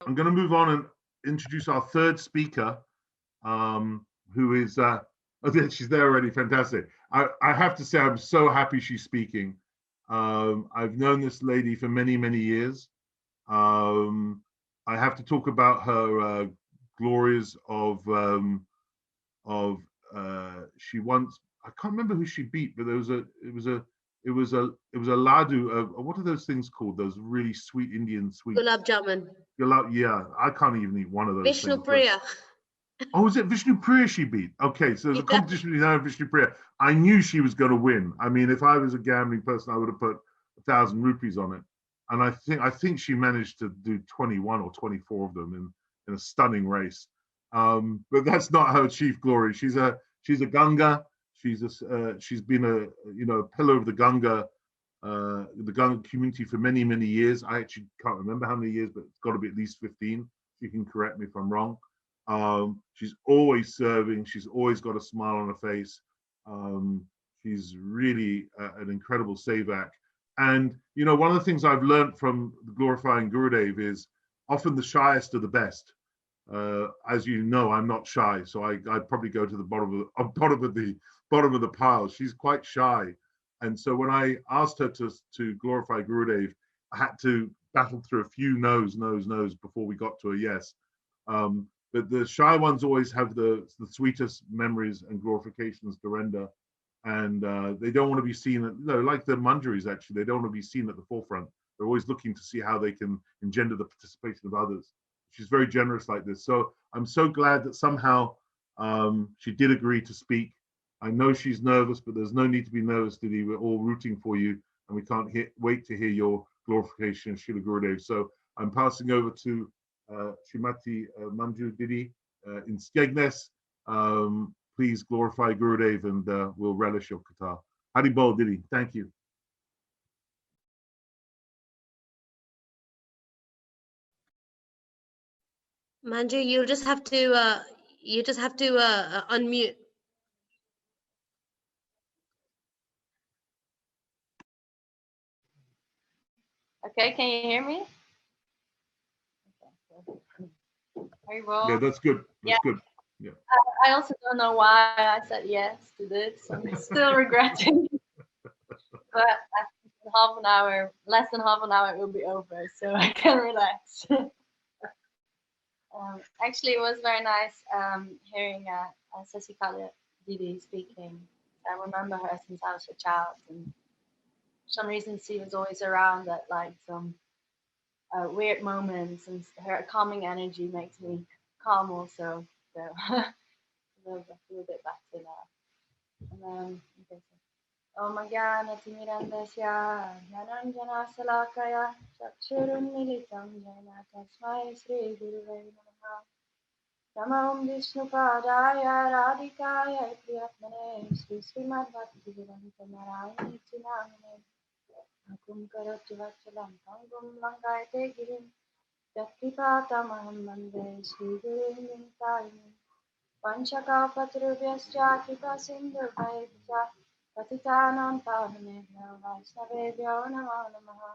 I'm going to move on and introduce our third speaker, who is, oh, she's there already, fantastic. I have to say, I'm so happy she's speaking. I've known this lady for many, many years. I have to talk about her glories of she once, I can't remember who she beat, but it was a laddu. What are those things called? Those really sweet Indian sweets. Gulab jamun. Yeah, I can't even eat one of those. Vishnu Priya. Oh, is it Vishnu Priya she beat? Okay, so there's a competition between her and Vishnu Priya. I knew she was going to win. I mean, if I was a gambling person, I would have put 1,000 rupees on it. And I think she managed to do 21 or 24 of them in a stunning race. But that's not her chief glory. She's a Ganga. She's been a pillar of the Ganga community for many, many years. I actually can't remember how many years, but it's got to be at least 15. You can correct me if I'm wrong. She's always serving. She's always got a smile on her face. She's really an incredible sevak. And, one of the things I've learned from the glorifying Gurudev is often the shyest are the best. As you know, I'm not shy, so I'd probably go to the bottom of the pile. She's quite shy. And so when I asked her to glorify Gurudev, I had to battle through a few no's before we got to a yes. But the shy ones always have the sweetest memories and glorifications to render. And they don't want to be seen, like the Manjuris, actually, they don't want to be seen at the forefront. They're always looking to see how they can engender the participation of others. She's very generous like this. So I'm so glad that somehow she did agree to speak. I know she's nervous, but there's no need to be nervous, Didi. We're all rooting for you, and we can't wait to hear your glorification of Srila Gurudev. So I'm passing over to Srimati Manju Didi in Skegness. Please glorify Gurudev, and we'll relish your katha. Hari Bol, Didi. Thank you. Manju, you just have to unmute. Okay, can you hear me? Very well. Yeah, that's good. That's good. Yeah. I also don't know why I said yes to this. I'm still regretting. But after half an hour, less than half an hour, it will be over, so I can relax. Actually, it was very nice hearing Sasikala Didi speaking. I remember her since I was a child, and for some reason she was always around at like some weird moments, and her calming energy makes me calm also. So I feel a bit better now. And then Om Jnana Timirandasya Jnananjana Salakaya Chakshurun Militam Jena Tasmai Sri Guruve Namaha Namo Vishnu Padaya Radhikaya Priyatmane Sri Srimati Bhakti-Vedanta Narayana Chinamane Akum Karoti Vachalam Tangum Langayate Girim Yakripatamaham Mande Sri Guru Nintayam Panchaka Patrubhyascha Kripa Sindhu Vaibhya Patitanam Pavanebhyo Vaisnavebhyo Namo Namaha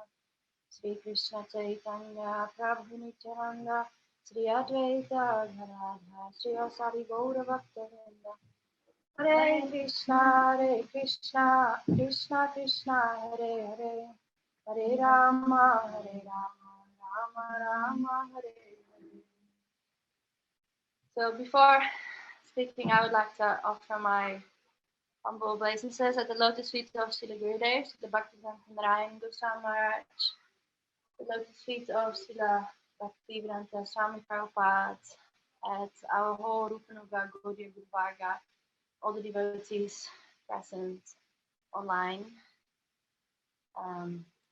Sri Krishna Chaitanya Prabhu Nityananda Sri Advaita Gadadhara Sri Asari Gaura Bhakta-vrinda Hare Krishna Krishna Krishna Hare Hare Hare Rama Rama Rama Hare Hare. So before speaking, I would like to offer my humble obeisances at the lotus feet of Srila Gurudev, the Bhaktivedanta Narayana Gosvami Maharaja, the lotus feet of Srila Bhaktivedanta Swami Prabhupada, at our whole Rupanuga Gaudiya Guru Varga, all the devotees present online.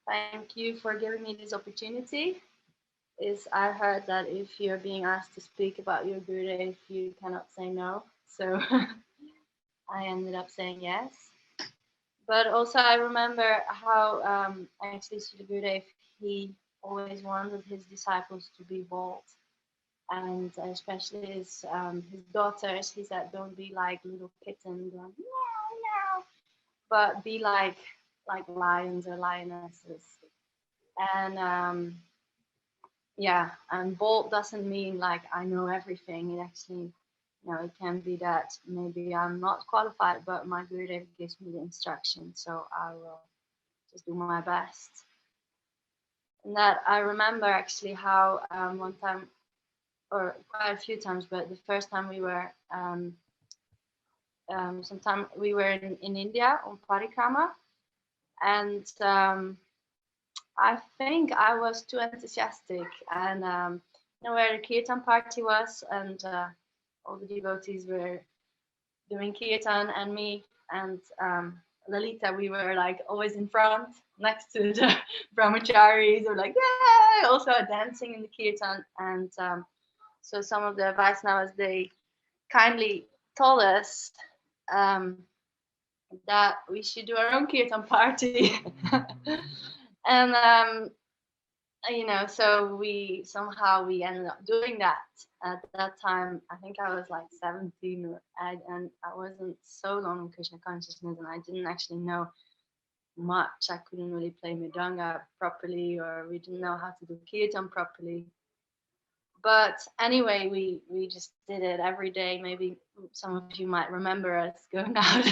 Thank you for giving me this opportunity. I heard that if you're being asked to speak about your Gurudev, you cannot say no. So I ended up saying yes. But also I remember how actually Srila Gurudev, he always wanted his disciples to be bold. And especially his daughters, he said, don't be like little kittens going, no, but be like lions or lionesses. And yeah, and bold doesn't mean like I know everything. It actually, it can be that maybe I'm not qualified, but my Gurudev gives me the instruction, so I will just do my best. And that I remember actually how one time, or quite a few times, but the first time we were, sometime we were in India on parikrama, and I think I was too enthusiastic, and where the kirtan party was, and all the devotees were doing kirtan, and me and Lalita, we were like always in front next to the brahmacharis, or like, yeah, also dancing in the kirtan. And so some of the Vaishnavas, they kindly told us that we should do our own kirtan party. And so we ended up doing that. At that time, I think I was like 17, and I wasn't so long in Krishna consciousness, and I didn't actually know much. I couldn't really play mridanga properly, or we didn't know how to do kirtan properly. But anyway, we just did it every day. Maybe some of you might remember us going out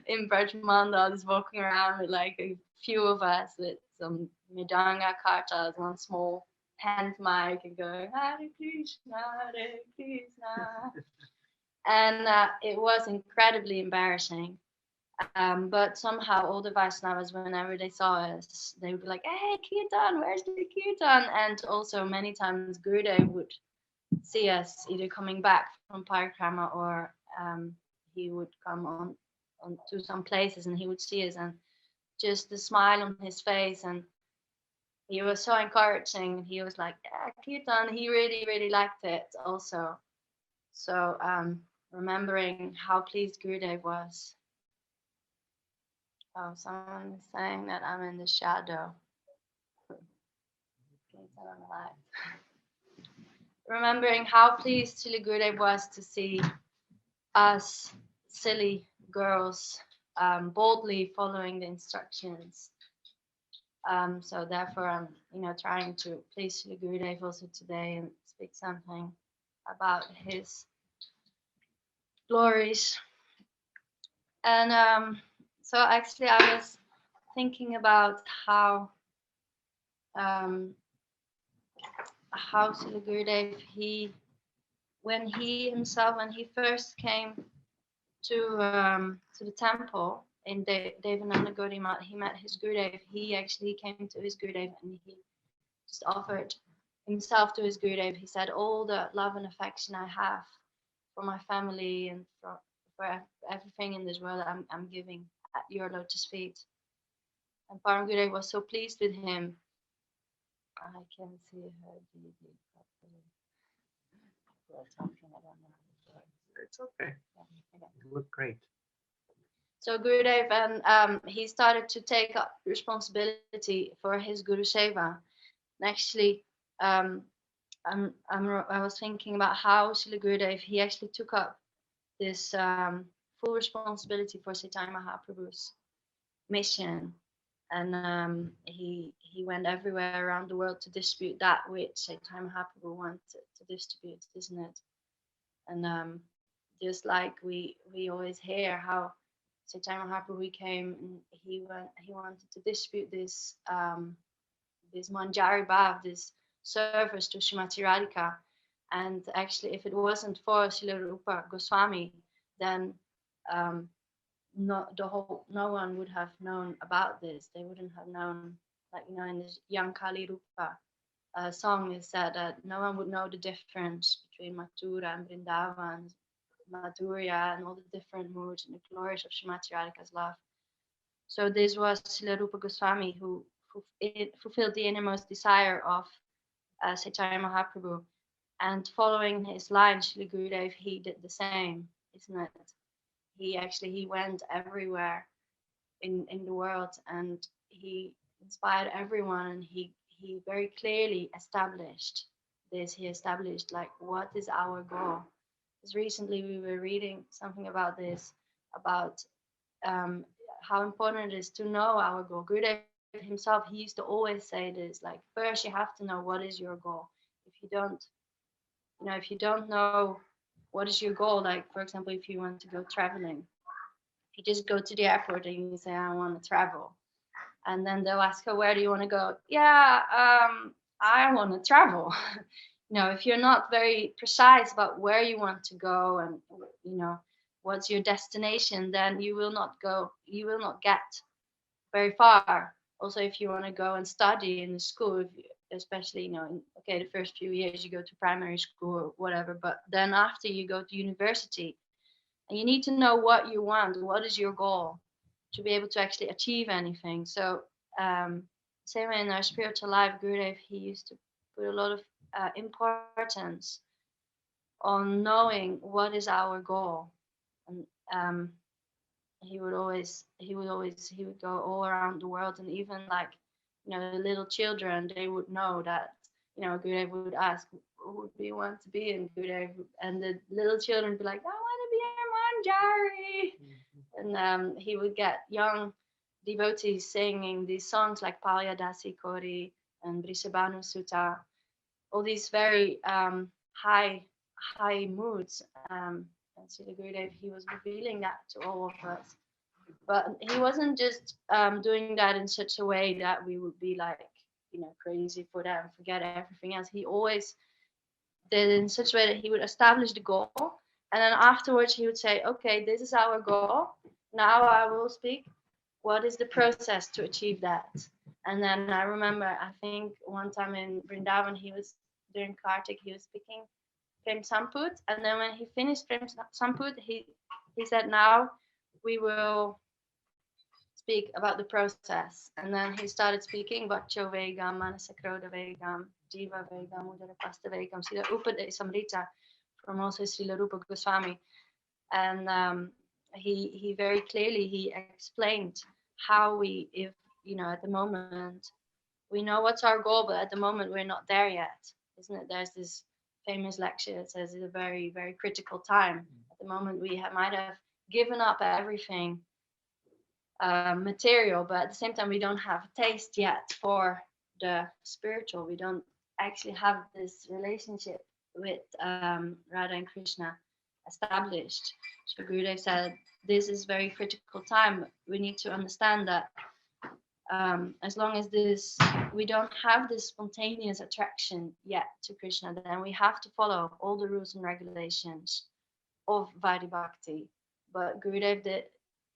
in Brajmanda, just walking around with like a few of us with some mridanga kartas, one small hand mic, and going Hare Krishna, Hare Krishna. And it was incredibly embarrassing. But somehow all the Vaishnavas, whenever they saw us, they would be like, "Hey, kirtan, where's the kirtan?" And also many times Gurudev would see us either coming back from parikrama, or he would come on to some places, and he would see us, and just the smile on his face, and he was so encouraging. He was like, "Yeah, kirtan." He really, really liked it also. So remembering how pleased Gurudev was. Oh, someone is saying that I'm in the shadow. Remembering how pleased Srila Gurudev was to see us silly girls boldly following the instructions. So therefore, I'm trying to please Srila Gurudev also today and speak something about his glories. And so actually, I was thinking about how Srila Gurudev, when he first came to the temple in Devananda Gaudiya, he met his Gurudev. He actually came to his Gurudev, and he just offered himself to his Gurudev. He said, "All the love and affection I have for my family and for everything in this world, I'm giving at your lotus feet." And Param Gurudev was so pleased with him. I can see her Didi properly. We're talking, I don't know. It's okay. Yeah, okay. You look great. So Gurudev, and he started to take up responsibility for his Guru Seva. And actually, I was thinking about how Srila Gurudev, he actually took up this full responsibility for Chaitanya Mahaprabhu's mission, and he went everywhere around the world to distribute that which Chaitanya Mahaprabhu wanted to distribute, isn't it? And just like we always hear how Chaitanya Mahaprabhu came, and he wanted to distribute this this Manjari Bhav, this service to Srimati Radhika. And actually, if it wasn't for Srila Rupa Gosvami, then no one would have known about this. They wouldn't have known, like in the Young Kali Rupa song is said that no one would know the difference between Mathura and Vrindavan, Madhurya, and all the different moods and the glories of Srimati Radhika's love. So this was Srila Rupa Goswami who fulfilled the innermost desire of Chaitanya Mahaprabhu. And following his line, Srila Gurudev, he did the same, isn't it? He went everywhere in the world, and he inspired everyone, and he very clearly established this. He established like what is our goal. Because recently we were reading something about this, about how important it is to know our goal. Gurudev himself, he used to always say this, like, first you have to know what is your goal. If you don't, if you don't know what is your goal, like, for example, if you want to go traveling, if you just go to the airport and you say, I want to travel, and then they'll ask her, where do you want to go? Yeah, I want to travel. If you're not very precise about where you want to go and, what's your destination, then you will not get very far. Also, if you want to go and study in the school, especially, the first few years you go to primary school or whatever, but then after you go to university, and you need to know what you want, what is your goal, to be able to actually achieve anything. So same way in our spiritual life, Gurudev, he used to put a lot of importance on knowing what is our goal. And he would go all around the world, and even like, the little children, they would know that, Gurudev would ask, who do you want to be? And Gurudev, and the little children would be like, I want to be a Manjari. And he would get young devotees singing these songs like Palya Dasi Kori and Brishabhanu Sutta, all these very high moods. And Srila Gurudev, he was revealing that to all of us. But he wasn't just doing that in such a way that we would be like, crazy for that and forget everything else. He always did it in such a way that he would establish the goal, and then afterwards he would say, okay, this is our goal. Now I will speak. What is the process to achieve that? And then I remember, I think one time in Vrindavan, he was during Kartik, he was speaking Prem Samput, and then when he finished Prem Samput, he said, now we will speak about the process. And then he started speaking Vacho Vegam, Manasakroda Vegam, Jiva Vegam, Udarapasta Vegam, Srila Upade Rasamrita from also Srila Rupa Gosvami. And he very clearly, he explained how we, if, at the moment, we know what's our goal, but at the moment we're not there yet, isn't it? There's this famous lecture that says it's a very, very critical time. At the moment we might have given up everything material, but at the same time we don't have a taste yet for the spiritual. We don't actually have this relationship with Radha and Krishna established. So Gurudev said, this is very critical time. We need to understand that as long as we don't have this spontaneous attraction yet to Krishna, then we have to follow all the rules and regulations of Vaidhi Bhakti. But Gurudev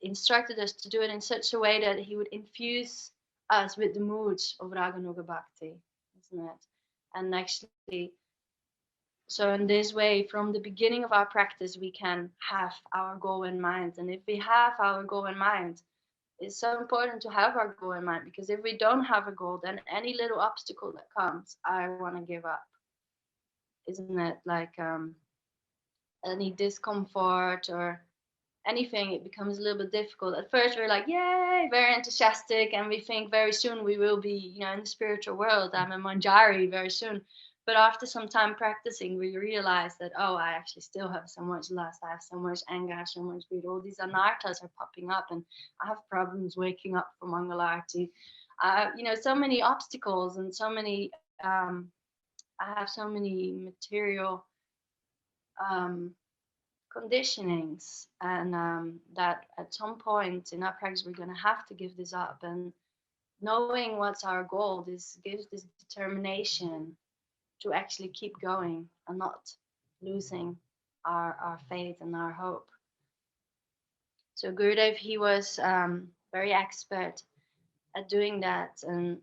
instructed us to do it in such a way that he would infuse us with the moods of Raganuga Bhakti, isn't it? And actually, so in this way, from the beginning of our practice, we can have our goal in mind. And if we have our goal in mind, it's so important to have our goal in mind, because if we don't have a goal, then any little obstacle that comes, I want to give up, isn't it? Like any discomfort or anything, it becomes a little bit difficult. At first we're like, yay, very enthusiastic, and we think very soon we will be, in the spiritual world. I'm a Manjari very soon. But after some time practicing, we realize that, oh, I actually still have so much lust, I have so much anger, I have so much greed, all these anarthas are popping up, and I have problems waking up for Mangalarti. So many obstacles, and so many, I have so many material conditionings, and that at some point in our practice we're going to have to give this up. And knowing what's our goal, this gives this determination to actually keep going and not losing our faith and our hope. So Gurudev, he was very expert at doing that, and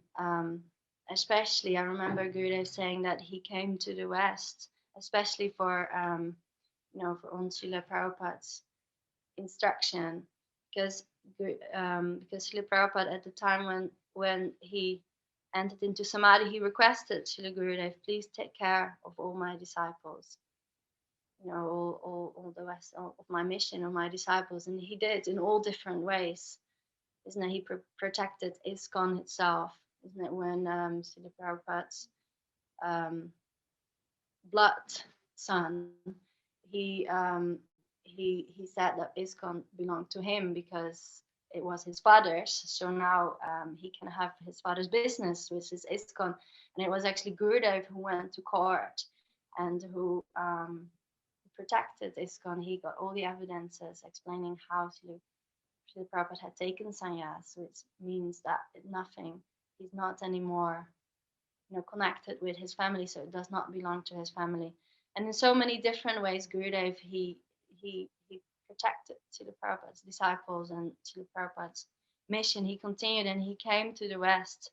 especially I remember Gurudev saying that he came to the West, especially for on Srila Prabhupada's instruction, because Srila Prabhupada at the time when he entered into Samadhi, he requested Srila Gurudev, please take care of all my disciples, all the rest of my mission, of my disciples. And he did in all different ways, isn't it? He protected ISKCON itself, isn't it? When Srila Prabhupada's blood son, he said that ISKCON belonged to him because it was his father's. So now he can have his father's business, which is ISKCON. And it was actually Gurudev who went to court and who protected ISKCON. He got all the evidences explaining how Srila Prabhupada had taken sannyas, which means that he's not anymore, connected with his family, so it does not belong to his family. And in so many different ways, Gurudev, he protected Srila Prabhupada's disciples and Srila Prabhupada's mission. He continued, and he came to the West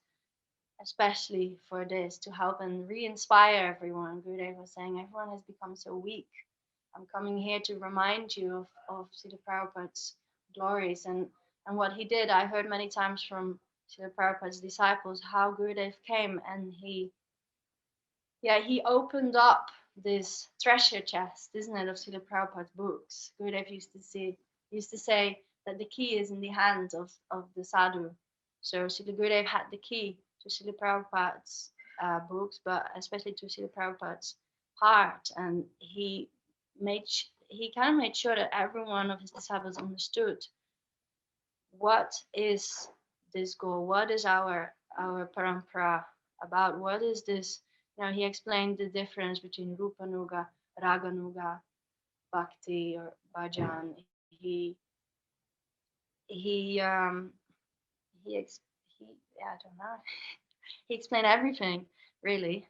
especially for this, to help and re-inspire everyone. Gurudev was saying, everyone has become so weak. I'm coming here to remind you of Srila Prabhupada's glories. And what he did, I heard many times from Srila Prabhupada's disciples, how Gurudev came and he opened up this treasure chest, isn't it, of Srila Prabhupada's books. Gurudev used to say that the key is in the hands of the sadhu. So Srila Gurudev had the key to Srila Prabhupada's books, but especially to Srila Prabhupada's heart. And he kind of made sure that every one of his disciples understood what is this goal, what is our parampara about, what is this. He explained the difference between Rupanuga, Raganuga, Bhakti or Bhajan. I don't know. He explained everything, really.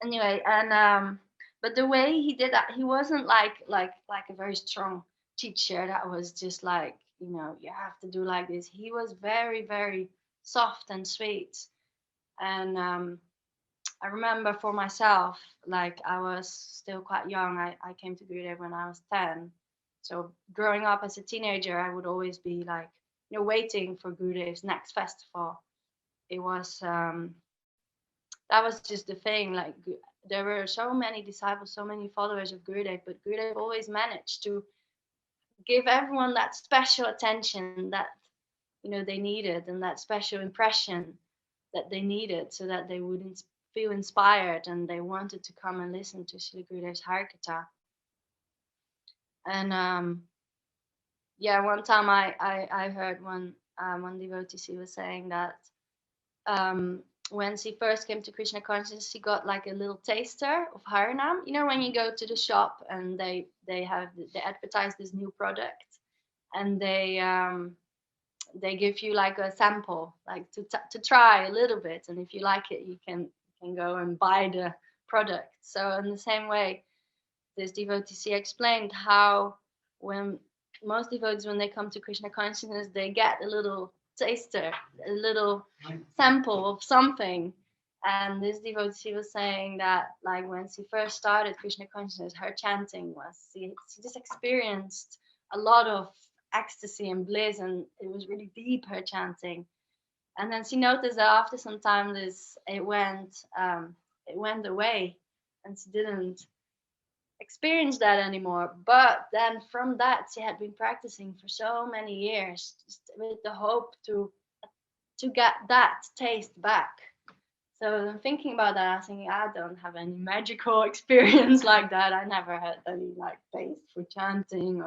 Anyway, and but the way he did that, he wasn't like a very strong teacher that was just like, you have to do like this. He was very, very soft and sweet. And I remember for myself, like I was still quite young. I came to Gurudev when I was 10. So growing up as a teenager, I would always be like, waiting for Gurudev's next festival. It was, that was just the thing. Like there were so many disciples, so many followers of Gurudev, but Gurudev always managed to give everyone that special attention that, they needed, and that special impression that they needed, so that they wouldn't feel inspired and they wanted to come and listen to Srila Gurudev's Harikatha. And one time I heard one devotee, she was saying that when she first came to Krishna consciousness, she got like a little taster of Harinam. When you go to the shop and they advertise this new product, and they give you like a sample, like to try a little bit, and if you like it, you can go and buy the product. So in the same way, this devotee, she explained how when most devotees, when they come to Krishna consciousness, they get a little taster, a little sample of something. And this devotee, she was saying that like when she first started Krishna consciousness, her chanting was, she just experienced a lot of ecstasy and bliss, and it was really deep, her chanting. And then she noticed that after some time it went away, and she didn't experience that anymore. But then from that, she had been practicing for so many years, just with the hope to get that taste back. So I'm thinking about that, I was thinking, I don't have any magical experience like that. I never had any like taste for chanting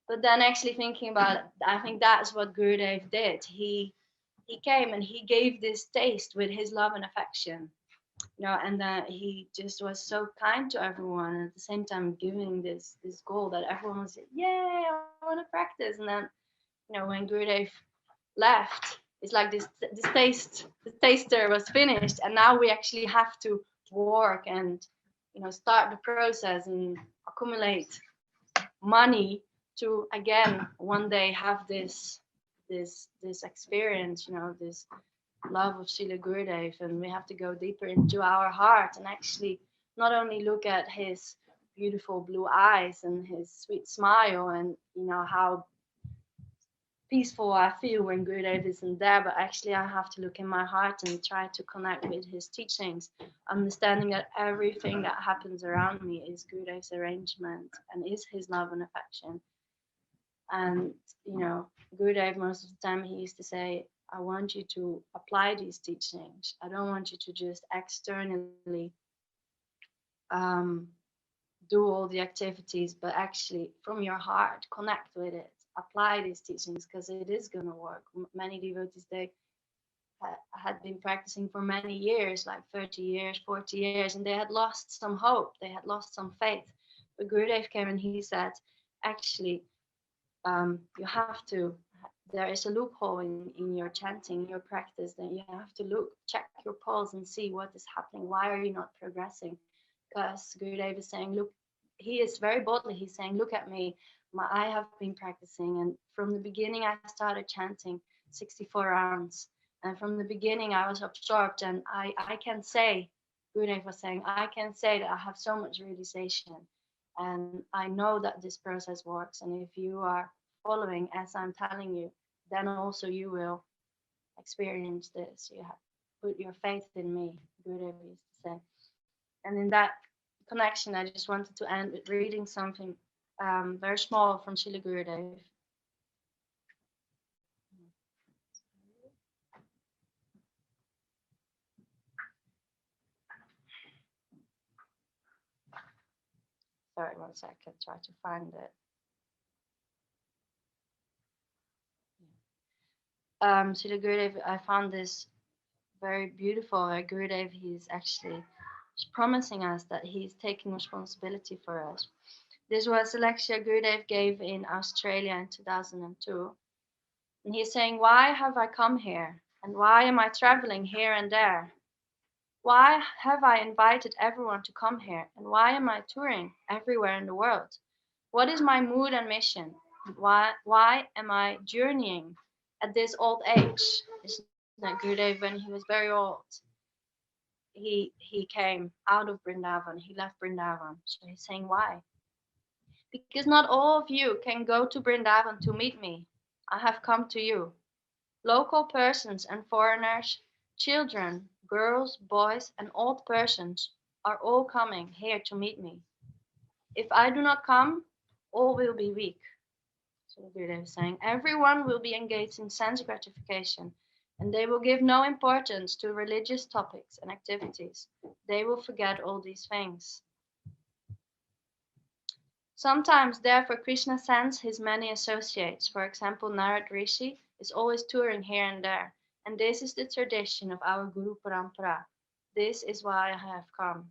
but then actually thinking about it, I think that's what Gurudev did. He came and he gave this taste with his love and affection, and he just was so kind to everyone, and at the same time giving this goal that everyone was, yeah, I want to practice. And then, when Gurudev left, it's like this taster was finished, and now we actually have to work and, start the process and accumulate money to again one day have this experience, this love of Srila Gurudev. And we have to go deeper into our heart and actually not only look at his beautiful blue eyes and his sweet smile and how peaceful I feel when Gurudev isn't there, but actually I have to look in my heart and try to connect with his teachings, understanding that everything that happens around me is Gurudev's arrangement and is his love and affection. And Gurudev, most of the time, he used to say, I want you to apply these teachings. I don't want you to just externally do all the activities, but actually from your heart, connect with it, apply these teachings, because it is going to work. Many devotees, they had been practicing for many years, like 30 years, 40 years, and they had lost some hope, they had lost some faith. But Gurudev came and he said, actually, you have to, there is a loophole in your chanting, your practice, then you have to check your pulse and see what is happening. Why are you not progressing? Because Gurudev is saying, look, he is very boldly, he's saying, look at me, I have been practicing, and from the beginning I started chanting 64 rounds, and from the beginning I was absorbed, and I can say, Gurudev was saying, I can say that I have so much realization, and I know that this process works, and if you are following as I'm telling you, then also you will experience this. You have put your faith in me, Gurudev used to say. And in that connection, I just wanted to end with reading something very small from Srila Gurudev. Sorry, 1 second, try to find it. Srila Gurudev, I found this very beautiful. Gurudev, he's actually promising us that he's taking responsibility for us. This was a lecture Gurudev gave in Australia in 2002. And he's saying, why have I come here? And why am I traveling here and there? Why have I invited everyone to come here? And why am I touring everywhere in the world? What is my mood and mission? Why am I journeying at this old age? Isn't that Gurudev, when he was very old, he came out of Vrindavan, he left Vrindavan. So he's saying, why? Because not all of you can go to Vrindavan to meet me. I have come to you. Local persons and foreigners, children, girls, boys, and old persons are all coming here to meet me. If I do not come, all will be weak. So Gurudev is saying, everyone will be engaged in sense gratification, and they will give no importance to religious topics and activities. They will forget all these things. Sometimes, therefore, Krishna sends his many associates. For example, Narad Rishi is always touring here and there. And this is the tradition of our Guru Parampara. This is why I have come.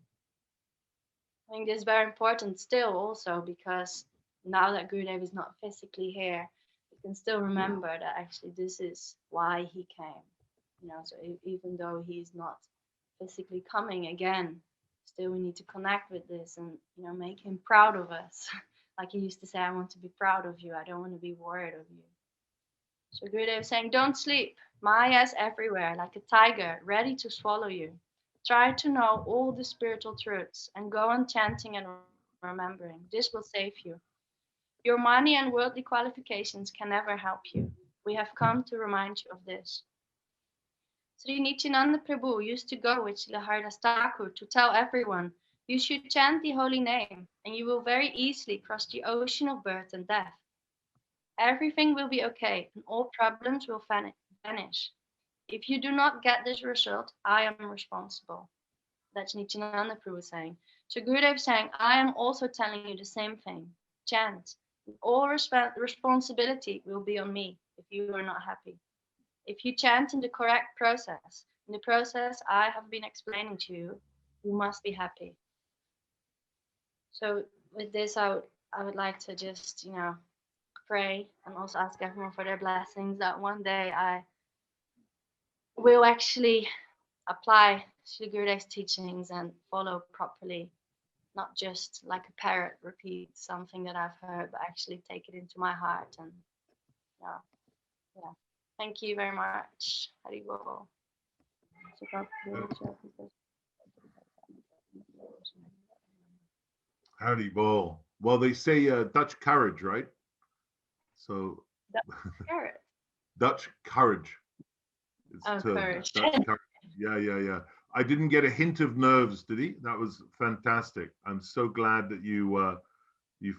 I think this is very important still also, because now that Gurudev is not physically here, we can still remember that actually this is why he came. You know, so even though he's not physically coming again, still we need to connect with this and, you know, make him proud of us. Like he used to say, I want to be proud of you. I don't want to be worried of you. So Gurudev is saying, don't sleep. Maya is everywhere, like a tiger, ready to swallow you. Try to know all the spiritual truths and go on chanting and remembering. This will save you. Your money and worldly qualifications can never help you. We have come to remind you of this. Sri Nityananda Prabhu used to go with Srila Haridas Thakur to tell everyone, you should chant the holy name, and you will very easily cross the ocean of birth and death. Everything will be okay, and all problems will vanish. If you do not get this result, I am responsible. That's Nityananda Prabhu saying. So Gurudev saying, I am also telling you the same thing. Chant. All responsibility will be on me if you are not happy. If you chant in the correct process, in the process I have been explaining to you, you must be happy. So with this, I would like to just, you know, pray and also ask everyone for their blessings that one day I will actually apply Sri Gurudev's teachings and follow properly, not just like a parrot repeat something that I've heard, but actually take it into my heart. And yeah. Thank you very much. Hari Bol. Howdy ball. Well, they say Dutch courage, right? So Carrot. Dutch courage. Oh, courage. Dutch courage. Yeah. I didn't get a hint of nerves, did he? That was fantastic. I'm so glad that you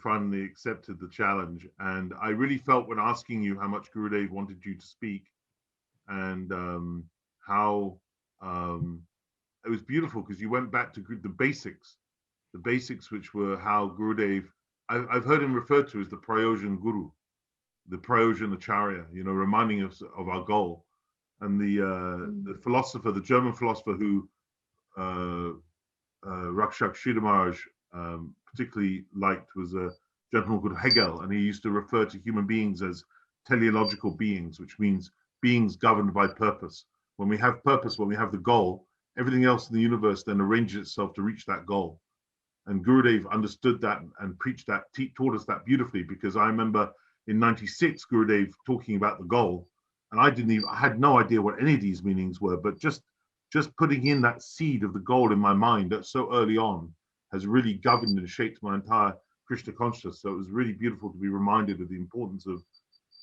finally accepted the challenge. And I really felt when asking you how much Gurudev wanted you to speak, and how it was beautiful because you went back to the basics. the basics, which were how Gurudev, I've heard him referred to as the Prayojan Guru, the Prayojan Acharya, you know, reminding us of our goal. And the philosopher, the German philosopher who Rakshak Sridhar Maharaj particularly liked was a gentleman called Hegel, and he used to refer to human beings as teleological beings, which means beings governed by purpose. When we have purpose, when we have the goal, everything else in the universe then arranges itself to reach that goal. And Gurudev understood that and preached that, taught us that beautifully, because I remember in '96, Gurudev talking about the goal, and I had no idea what any of these meanings were, but just putting in that seed of the goal in my mind that so early on has really governed and shaped my entire Krishna consciousness. So it was really beautiful to be reminded of the importance of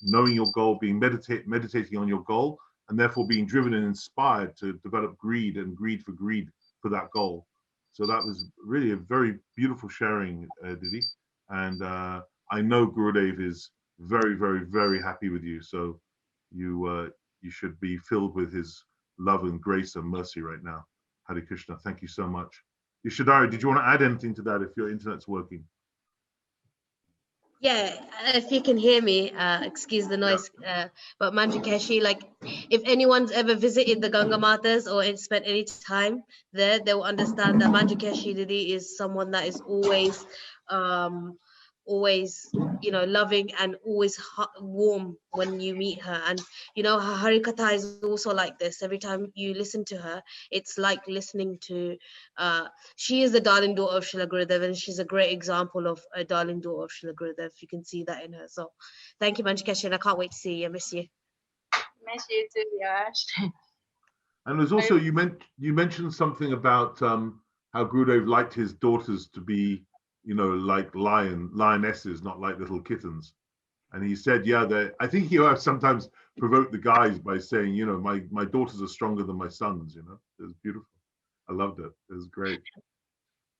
knowing your goal, being meditating on your goal, and therefore being driven and inspired to develop greed for that goal. So that was really a very beautiful sharing, Didi. And I know Gurudev is very, very, very happy with you. So you should be filled with his love and grace and mercy right now. Hare Krishna. Thank you so much. Ishadari, did you want to add anything to that if your internet's working? Yeah, if you can hear me, excuse the noise. But Manjukeshi, like, if anyone's ever visited the Ganga Matas or spent any time there, they will understand that Manjukeshi Didi is someone that is always, you know, loving and always warm when you meet her. And you know, her Harikatha is also like this. Every time you listen to her, it's like listening to she is the darling daughter of Srila Gurudeva, and she's a great example of a darling daughter of Srila Gurudeva. You can see that in her. So thank you, Manjukeshi, and I can't wait to see you. I miss you. Miss you too, Yash. And there's also, you mentioned something about how Gurudev liked his daughters to be, you know, like lionesses, not like little kittens. And he said, yeah, I think he sometimes provoked the guys by saying, you know, my daughters are stronger than my sons, you know. It was beautiful. I loved it. It was great.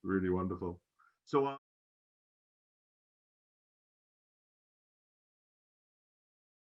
Really wonderful. So